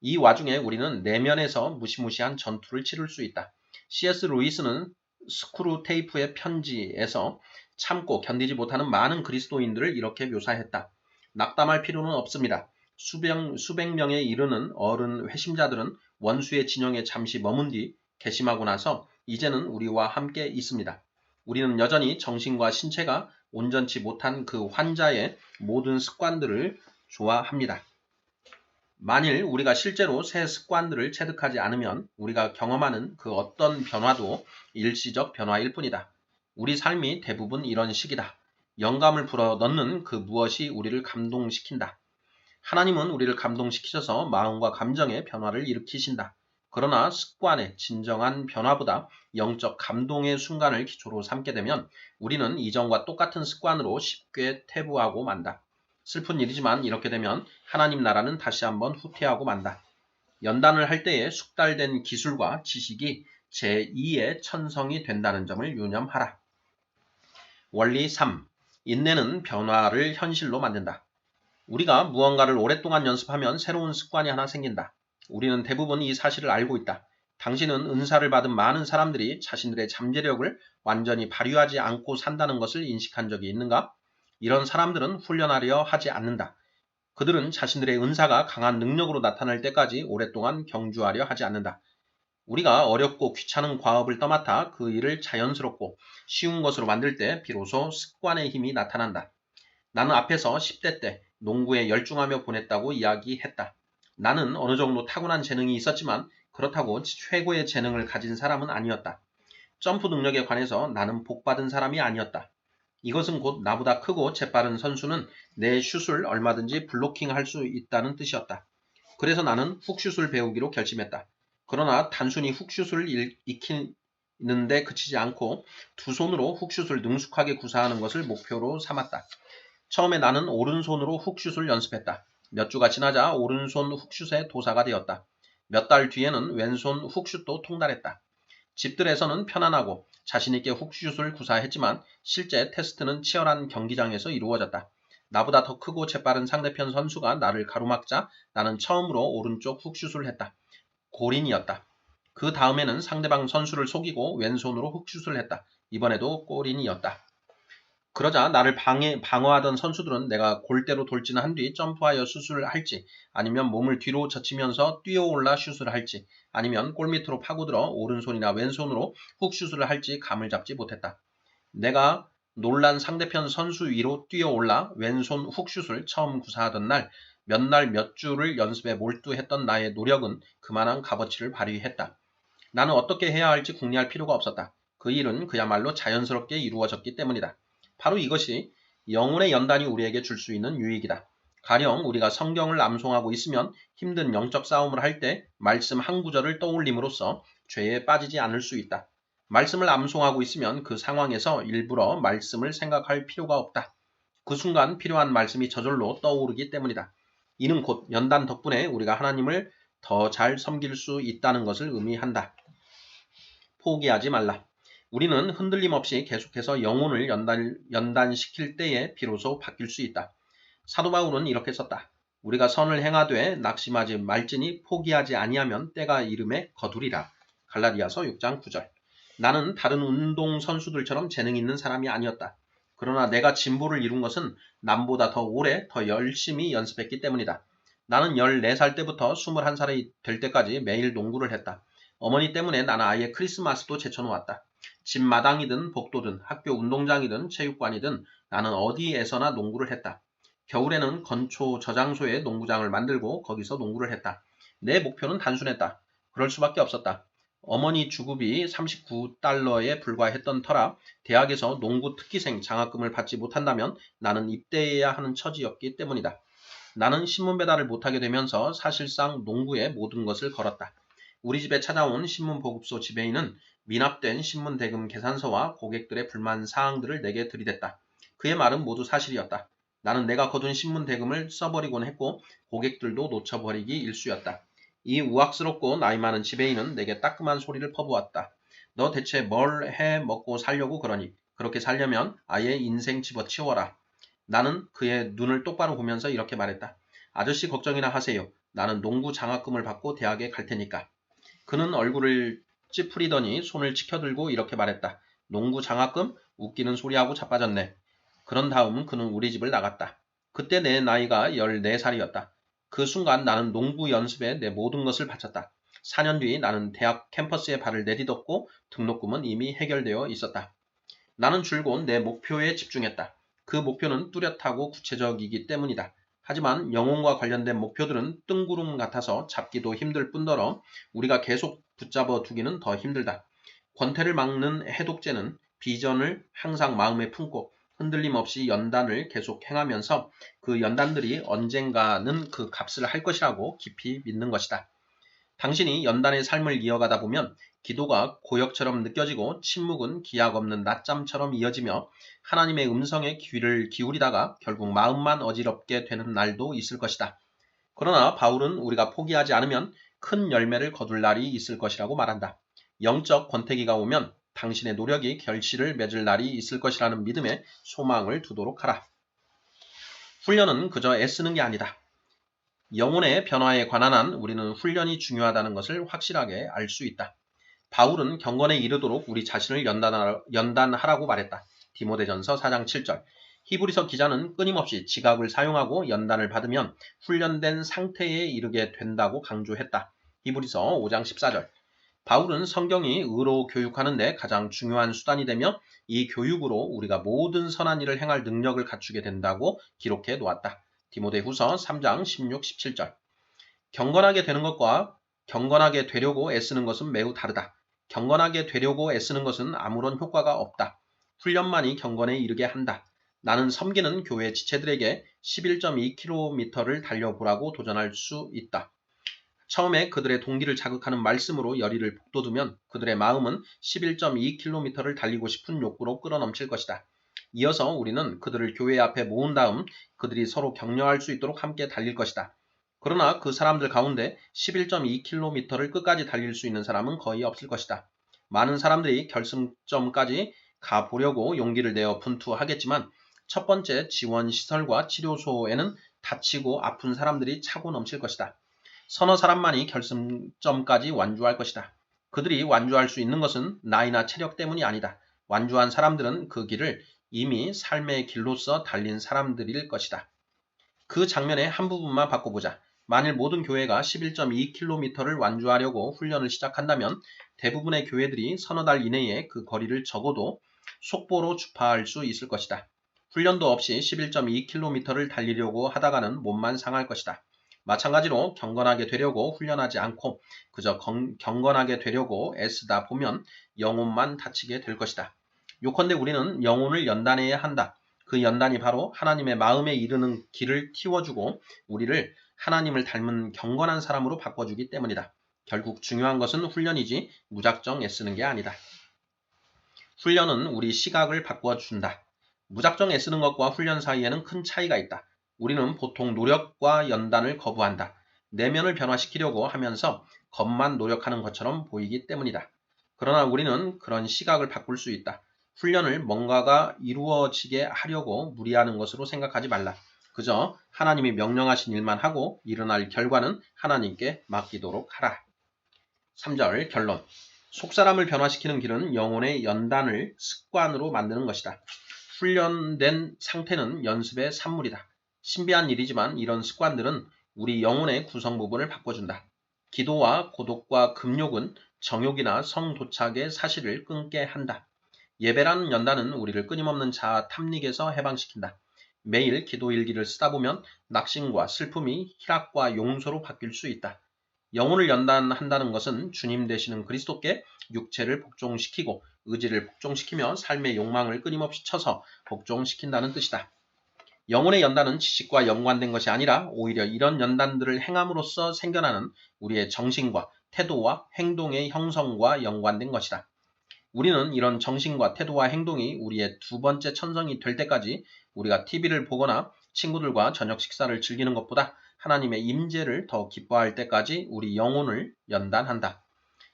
이 와중에 우리는 내면에서 무시무시한 전투를 치를 수 있다. C.S. 루이스는 스크루 테이프의 편지에서 참고 견디지 못하는 많은 그리스도인들을 이렇게 묘사했다. 낙담할 필요는 없습니다. 수백 명에 이르는 어른 회심자들은 원수의 진영에 잠시 머문 뒤 개심하고 나서 이제는 우리와 함께 있습니다. 우리는 여전히 정신과 신체가 온전치 못한 그 환자의 모든 습관들을 좋아합니다. 만일 우리가 실제로 새 습관들을 체득하지 않으면 우리가 경험하는 그 어떤 변화도 일시적 변화일 뿐이다. 우리 삶이 대부분 이런 식이다. 영감을 불어넣는 그 무엇이 우리를 감동시킨다. 하나님은 우리를 감동시키셔서 마음과 감정의 변화를 일으키신다. 그러나 습관의 진정한 변화보다 영적 감동의 순간을 기초로 삼게 되면 우리는 이전과 똑같은 습관으로 쉽게 퇴보하고 만다. 슬픈 일이지만 이렇게 되면 하나님 나라는 다시 한번 후퇴하고 만다. 연단을 할 때에 숙달된 기술과 지식이 제2의 천성이 된다는 점을 유념하라. 원리 3. 인내는 변화를 현실로 만든다. 우리가 무언가를 오랫동안 연습하면 새로운 습관이 하나 생긴다. 우리는 대부분 이 사실을 알고 있다. 당신은 은사를 받은 많은 사람들이 자신들의 잠재력을 완전히 발휘하지 않고 산다는 것을 인식한 적이 있는가? 이런 사람들은 훈련하려 하지 않는다. 그들은 자신들의 은사가 강한 능력으로 나타날 때까지 오랫동안 경주하려 하지 않는다. 우리가 어렵고 귀찮은 과업을 떠맡아 그 일을 자연스럽고 쉬운 것으로 만들 때 비로소 습관의 힘이 나타난다. 나는 앞에서 10대 때 농구에 열중하며 보냈다고 이야기했다. 나는 어느 정도 타고난 재능이 있었지만 그렇다고 최고의 재능을 가진 사람은 아니었다. 점프 능력에 관해서 나는 복받은 사람이 아니었다. 이것은 곧 나보다 크고 재빠른 선수는 내 슛을 얼마든지 블로킹할 수 있다는 뜻이었다. 그래서 나는 훅슛을 배우기로 결심했다. 그러나 단순히 훅슛을 익히는데 그치지 않고 두 손으로 훅슛을 능숙하게 구사하는 것을 목표로 삼았다. 처음에 나는 오른손으로 훅슛을 연습했다. 몇 주가 지나자 오른손 훅슛의 도사가 되었다. 몇 달 뒤에는 왼손 훅슛도 통달했다. 집들에서는 편안하고 자신있게 훅슛을 구사했지만 실제 테스트는 치열한 경기장에서 이루어졌다. 나보다 더 크고 재빠른 상대편 선수가 나를 가로막자 나는 처음으로 오른쪽 훅슛을 했다. 골인이었다. 그 다음에는 상대방 선수를 속이고 왼손으로 훅슛을 했다. 이번에도 골인이었다. 그러자 나를 방어하던 선수들은 내가 골대로 돌진을 한 뒤 점프하여 슛을 할지 아니면 몸을 뒤로 젖히면서 뛰어올라 슛을 할지 아니면 골밑으로 파고들어 오른손이나 왼손으로 훅슛을 할지 감을 잡지 못했다. 내가 놀란 상대편 선수 위로 뛰어올라 왼손 훅슛을 처음 구사하던 날 몇 주를 연습에 몰두했던 나의 노력은 그만한 값어치를 발휘했다. 나는 어떻게 해야 할지 궁리할 필요가 없었다. 그 일은 그야말로 자연스럽게 이루어졌기 때문이다. 바로 이것이 영혼의 연단이 우리에게 줄 수 있는 유익이다. 가령 우리가 성경을 암송하고 있으면 힘든 영적 싸움을 할 때 말씀 한 구절을 떠올림으로써 죄에 빠지지 않을 수 있다. 말씀을 암송하고 있으면 그 상황에서 일부러 말씀을 생각할 필요가 없다. 그 순간 필요한 말씀이 저절로 떠오르기 때문이다. 이는 곧 연단 덕분에 우리가 하나님을 더 잘 섬길 수 있다는 것을 의미한다. 포기하지 말라. 우리는 흔들림 없이 계속해서 영혼을 연단시킬 때에 비로소 바뀔 수 있다. 사도 바울은 이렇게 썼다. 우리가 선을 행하되 낙심하지 말지니 포기하지 아니하면 때가 이름에 거두리라. 갈라디아서 6장 9절. 나는 다른 운동 선수들처럼 재능 있는 사람이 아니었다. 그러나 내가 진보를 이룬 것은 남보다 더 오래 더 열심히 연습했기 때문이다. 나는 14살 때부터 21살이 될 때까지 매일 농구를 했다. 어머니 때문에 나는 아예 크리스마스도 제쳐놓았다. 집 마당이든 복도든 학교 운동장이든 체육관이든 나는 어디에서나 농구를 했다. 겨울에는 건초 저장소에 농구장을 만들고 거기서 농구를 했다. 내 목표는 단순했다. 그럴 수밖에 없었다. 어머니 주급이 39달러에 불과했던 터라 대학에서 농구 특기생 장학금을 받지 못한다면 나는 입대해야 하는 처지였기 때문이다. 나는 신문 배달을 못하게 되면서 사실상 농구에 모든 것을 걸었다. 우리 집에 찾아온 신문 보급소 지배인은 미납된 신문 대금 계산서와 고객들의 불만 사항들을 내게 들이댔다. 그의 말은 모두 사실이었다. 나는 내가 거둔 신문 대금을 써버리곤 했고 고객들도 놓쳐버리기 일쑤였다. 이 우악스럽고 나이 많은 지배인은 내게 따끔한 소리를 퍼부었다. 너 대체 뭘 해 먹고 살려고 그러니? 그렇게 살려면 아예 인생 집어치워라. 나는 그의 눈을 똑바로 보면서 이렇게 말했다. 아저씨 걱정이나 하세요. 나는 농구 장학금을 받고 대학에 갈 테니까. 그는 얼굴을 찌푸리더니 손을 치켜들고 이렇게 말했다. 농구 장학금? 웃기는 소리하고 자빠졌네. 그런 다음 그는 우리 집을 나갔다. 그때 내 나이가 14살이었다. 그 순간 나는 농구 연습에 내 모든 것을 바쳤다. 4년 뒤 나는 대학 캠퍼스에 발을 내딛었고 등록금은 이미 해결되어 있었다. 나는 줄곧 내 목표에 집중했다. 그 목표는 뚜렷하고 구체적이기 때문이다. 하지만 영혼과 관련된 목표들은 뜬구름 같아서 잡기도 힘들 뿐더러 우리가 계속 붙잡아 두기는 더 힘들다. 권태를 막는 해독제는 비전을 항상 마음에 품고 흔들림 없이 연단을 계속 행하면서 그 연단들이 언젠가는 그 값을 할 것이라고 깊이 믿는 것이다. 당신이 연단의 삶을 이어가다 보면 기도가 고역처럼 느껴지고 침묵은 기약 없는 낮잠처럼 이어지며 하나님의 음성에 귀를 기울이다가 결국 마음만 어지럽게 되는 날도 있을 것이다. 그러나 바울은 우리가 포기하지 않으면 큰 열매를 거둘 날이 있을 것이라고 말한다. 영적 권태기가 오면 당신의 노력이 결실을 맺을 날이 있을 것이라는 믿음에 소망을 두도록 하라. 훈련은 그저 애쓰는 게 아니다. 영혼의 변화에 관한 한 우리는 훈련이 중요하다는 것을 확실하게 알 수 있다. 바울은 경건에 이르도록 우리 자신을 연단하라고 말했다. 디모데전서 4장 7절. 히브리서 기자는 끊임없이 지각을 사용하고 연단을 받으면 훈련된 상태에 이르게 된다고 강조했다. 히브리서 5장 14절. 바울은 성경이 의로 교육하는데 가장 중요한 수단이 되며 이 교육으로 우리가 모든 선한 일을 행할 능력을 갖추게 된다고 기록해 놓았다. 디모데후서 3장 16, 17절. 경건하게 되는 것과 경건하게 되려고 애쓰는 것은 매우 다르다. 경건하게 되려고 애쓰는 것은 아무런 효과가 없다. 훈련만이 경건에 이르게 한다. 나는 섬기는 교회 지체들에게 11.2km를 달려보라고 도전할 수 있다. 처음에 그들의 동기를 자극하는 말씀으로 열의를 북돋우면 그들의 마음은 11.2km를 달리고 싶은 욕구로 끌어넘칠 것이다. 이어서 우리는 그들을 교회 앞에 모은 다음 그들이 서로 격려할 수 있도록 함께 달릴 것이다. 그러나 그 사람들 가운데 11.2km를 끝까지 달릴 수 있는 사람은 거의 없을 것이다. 많은 사람들이 결승점까지 가보려고 용기를 내어 분투하겠지만 첫 번째 지원시설과 치료소에는 다치고 아픈 사람들이 차고 넘칠 것이다. 서너 사람만이 결승점까지 완주할 것이다. 그들이 완주할 수 있는 것은 나이나 체력 때문이 아니다. 완주한 사람들은 그 길을 이미 삶의 길로서 달린 사람들일 것이다. 그 장면의 한 부분만 바꿔보자. 만일 모든 교회가 11.2km를 완주하려고 훈련을 시작한다면 대부분의 교회들이 서너 달 이내에 그 거리를 적어도 속보로 주파할 수 있을 것이다. 훈련도 없이 11.2km를 달리려고 하다가는 몸만 상할 것이다. 마찬가지로 경건하게 되려고 훈련하지 않고 그저 경건하게 되려고 애쓰다 보면 영혼만 다치게 될 것이다. 요컨대 우리는 영혼을 연단해야 한다. 그 연단이 바로 하나님의 마음에 이르는 길을 틔워주고 우리를 하나님을 닮은 경건한 사람으로 바꿔주기 때문이다. 결국 중요한 것은 훈련이지 무작정 애쓰는 게 아니다. 훈련은 우리 시각을 바꿔준다. 무작정 애쓰는 것과 훈련 사이에는 큰 차이가 있다. 우리는 보통 노력과 연단을 거부한다. 내면을 변화시키려고 하면서 겉만 노력하는 것처럼 보이기 때문이다. 그러나 우리는 그런 시각을 바꿀 수 있다. 훈련을 뭔가가 이루어지게 하려고 무리하는 것으로 생각하지 말라. 그저 하나님이 명령하신 일만 하고 일어날 결과는 하나님께 맡기도록 하라. 3절 결론. 속사람을 변화시키는 길은 영혼의 연단을 습관으로 만드는 것이다. 훈련된 상태는 연습의 산물이다. 신비한 일이지만 이런 습관들은 우리 영혼의 구성 부분을 바꿔준다. 기도와 고독과 금욕은 정욕이나 성도착의 사실을 끊게 한다. 예배라는 연단은 우리를 끊임없는 자아 탐닉에서 해방시킨다. 매일 기도 일기를 쓰다 보면 낙심과 슬픔이 희락과 용서로 바뀔 수 있다. 영혼을 연단한다는 것은 주님 되시는 그리스도께 육체를 복종시키고 의지를 복종시키며 삶의 욕망을 끊임없이 쳐서 복종시킨다는 뜻이다. 영혼의 연단은 지식과 연관된 것이 아니라 오히려 이런 연단들을 행함으로써 생겨나는 우리의 정신과 태도와 행동의 형성과 연관된 것이다. 우리는 이런 정신과 태도와 행동이 우리의 두 번째 천성이 될 때까지 우리가 TV를 보거나 친구들과 저녁 식사를 즐기는 것보다 하나님의 임재를 더 기뻐할 때까지 우리 영혼을 연단한다.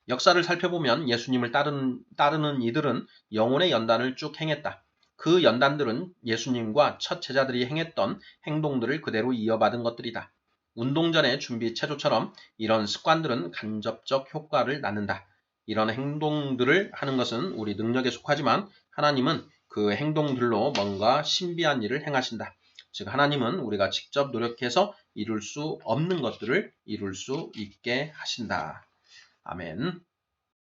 역사를 살펴보면 예수님을 따르는 이들은 영혼의 연단을 쭉 행했다. 그 연단들은 예수님과 첫 제자들이 행했던 행동들을 그대로 이어받은 것들이다. 운동 전의 준비 체조처럼 이런 습관들은 간접적 효과를 낳는다. 이런 행동들을 하는 것은 우리 능력에 속하지만 하나님은 그 행동들로 뭔가 신비한 일을 행하신다. 즉 하나님은 우리가 직접 노력해서 이룰 수 없는 것들을 이룰 수 있게 하신다. 아멘.